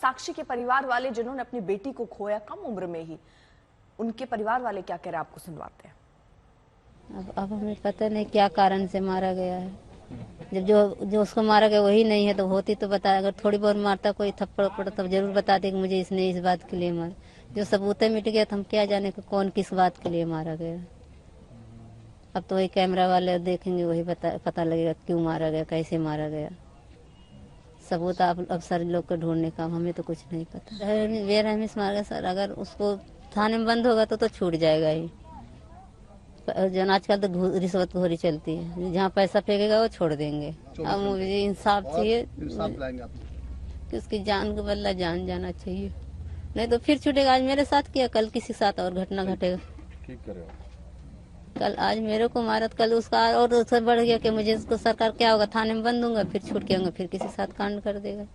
साक्षी के परिवार वाले जिन्होंने अपनी बेटी को खोया कम उम्र में ही, उनके परिवार वाले क्या कह रहे हैं, आपको सुनवाते हैं। अब हमें पता नहीं क्या कारण से मारा गया है। जब जो उसको मारा गया वही नहीं है तो होती तो बता, अगर थोड़ी बहुत मारता कोई थप्पड़ पड़ तब जरूर बताते कि मुझे इसने इस बात के लिए मारा। जो सबूत मिट गया तो हम क्या जाने कि कौन किस बात के लिए मारा गया। अब तो वही कैमरा वाले देखेंगे, वही पता लगेगा क्यों मारा गया, कैसे मारा गया। सबूत आप अफसर लोग को ढूंढने का, हमें तो कुछ नहीं पता। बेरहमी से मारा गया सर, अगर उसको थाने में बंद होगा तो छूट जाएगा ही। जो आजकल तो रिश्वत घोरी चलती है, जहाँ पैसा फेंकेगा वो छोड़ देंगे। अब मुझे इंसाफ चाहिए कि उसकी जान का बदला जान जाना चाहिए, नहीं तो फिर छूटेगा। आज मेरे साथ किया, कल किसी साथ और घटना घटेगा। ठीक करे। कल आज मेरे को मारा, कल उसका और उससे बढ़ गया कि मुझे उसको सरकार क्या होगा, थाने में बंद दूंगा, फिर छूट के आऊंगा, फिर किसी साथ कांड कर देगा।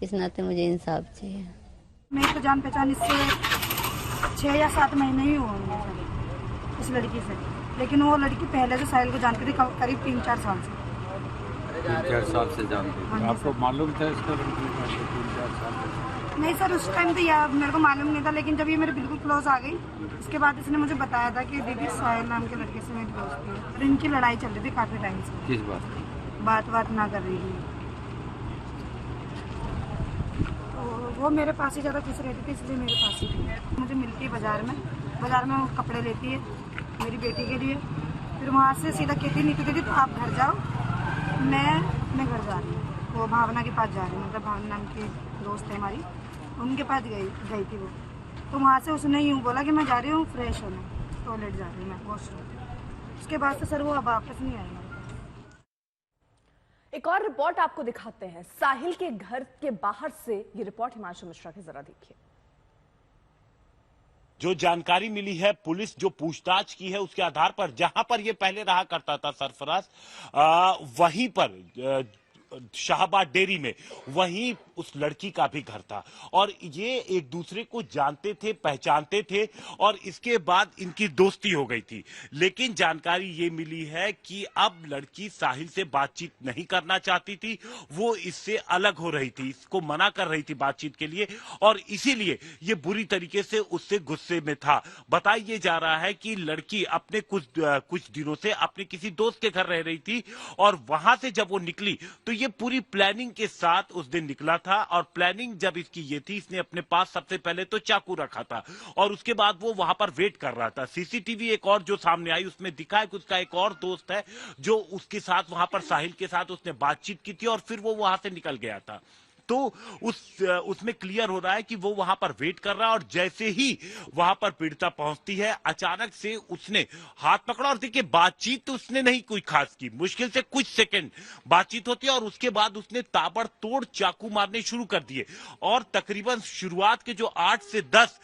इस नाते मुझे इंसाफ चाहिए। मेरी तो जान पहचान इससे 6 या 7 महीने ही हुए होंगे इस लड़की से, लेकिन वो लड़की पहले से साहिल को जानती थी, करीब 3-4 साल से। 3-4 साल से जानती थी। आपको मालूम था इसका? 3-4 साल नहीं सर, उस टाइम तो यार मेरे को मालूम नहीं था, लेकिन जब ये मेरे बिल्कुल क्लोज आ गई, उसके बाद इसने मुझे बताया था कि दीदी साहिल नाम के लड़के से मेरी दोस्ती है और इनकी लड़ाई चल रही थी काफी टाइम से। किस बात? बात ना कर रही थी, तो वो मेरे पास ही ज़्यादा खुश रहती थी, इसलिए मेरे पास ही थी। मुझे मिलती है बाजार में वो कपड़े लेती है मेरी बेटी के लिए, फिर वहाँ से सीधा कहती नीतू दीदी तो आप घर जाओ, मैं घर जा रही हूँ। वो भावना के पास जा रही हूँ, मतलब भावना नाम की दोस्त है हमारी, उनके पास गई थी वो। तो वहाँ से उसने यूँ बोला कि मैं जा रही हूँ फ्रेश होने, टॉयलेट जा रही हूँ मैं, वॉशरूम। उसके बाद से सर वो अब वापस नहीं आई। एक और रिपोर्ट आपको दिखाते हैं, साहिल के घर के बाहर से ये रिपोर्ट हिमांशु मिश्रा की, जरा देखिए। जो जानकारी मिली है, पुलिस जो पूछताछ की है उसके आधार पर जहां पर ये पहले रहा करता था सरफराज, वहीं पर शाहबाद डेयरी में वहीं उस लड़की का भी घर था और ये एक दूसरे को जानते थे, पहचानते थे और इसके बाद इनकी दोस्ती हो गई थी। लेकिन जानकारी ये मिली है कि अब लड़की साहिल से बातचीत नहीं करना चाहती थी, वो इससे अलग हो रही थी, इसको मना कर रही थी बातचीत के लिए और इसीलिए ये बुरी तरीके से उससे गुस्से में था। बताया जा रहा है कि लड़की अपने कुछ दिनों से अपने किसी दोस्त के घर रह रही थी और वहां से जब वो निकली तो ये पूरी प्लानिंग के साथ उस दिन निकला था और प्लानिंग जब इसकी ये थी, इसने अपने पास सबसे पहले तो चाकू रखा था और उसके बाद वो वहां पर वेट कर रहा था। सीसीटीवी एक और जो सामने आई उसमें दिखा है कि उसका एक और दोस्त है जो उसके साथ वहां पर साहिल के साथ उसने बातचीत की थी और फिर वो वहां से निकल गया था। तो उसमें क्लियर हो रहा है कि वो वहां पर वेट कर रहा है और जैसे ही वहां पर पीड़िता पहुंचती है अचानक से उसने हाथ पकड़ा और देखिए बातचीत तो उसने नहीं कोई खास की, मुश्किल से कुछ सेकंड बातचीत होती है और उसके बाद उसने ताबड़तोड़ चाकू मारने शुरू कर दिए और तकरीबन शुरुआत के जो 8 से 10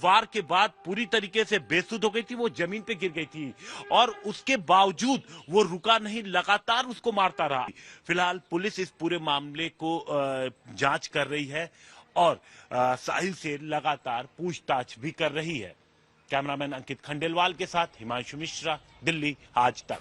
वार के बाद पूरी तरीके से बेसुध हो गई थी, वो जमीन पे गिर गई थी और उसके बावजूद वो रुका नहीं, लगातार उसको मारता रहा। फिलहाल पुलिस इस पूरे मामले को जांच कर रही है और साहिल से लगातार पूछताछ भी कर रही है। कैमरामैन अंकित खंडेलवाल के साथ हिमांशु मिश्रा, दिल्ली आज तक।